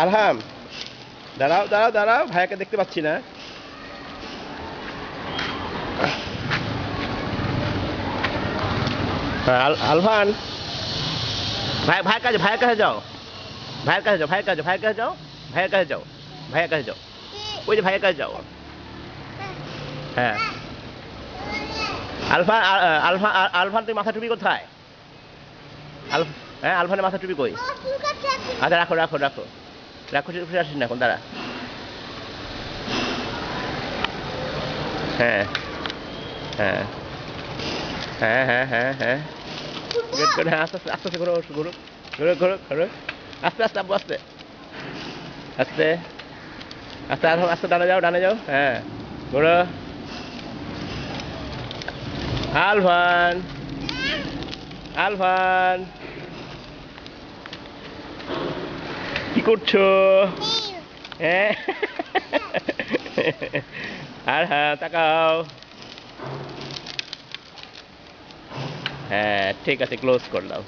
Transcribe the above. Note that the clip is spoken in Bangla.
আরহাম, দাঁড়াও দাঁড়াও দাঁড়াও, ভাইয়াকে দেখতে পাচ্ছি না। হ্যাঁ, আলফান, ভাইয়ের কাছে যাও, ভাইয়ের কাছে যাও, ভাইয়ের কাছে ভাইয়ের কাছে যাও, ভাইয়ের কাছে যাও, ভাইয়ের কাছে যাও, ওই যে ভাইয়ের কাছে যাও। হ্যাঁ, আলফান, আলফা, আলফান তুই মাথা টুপি কোথায়? হ্যাঁ, আলফানের মাথা টুপি কই? আচ্ছা, রাখো রাখো রাখো রাখো, ফিরে আসিস না এখন, দাঁড়া। হ্যাঁ হ্যাঁ হ্যাঁ হ্যাঁ হ্যাঁ হ্যাঁ, গেট করে, হ্যাঁ, আস্তে আস্তে আস্তে আস্তে ঘোরো ঘোরো ঘোরো ঘোরো ঘোরো, আস্তে আস্তে আব্বু, আস্তে আস্তে আস্তে, আর আস্তে, ডানে যাও ডানে যাও, হ্যাঁ, ঘোরো। আলফান, আলফান, কি করছো? হ্যাঁ, আর হ্যাঁ, তাকাও। হ্যাঁ, ঠিক আছে, ক্লোজ করলাম।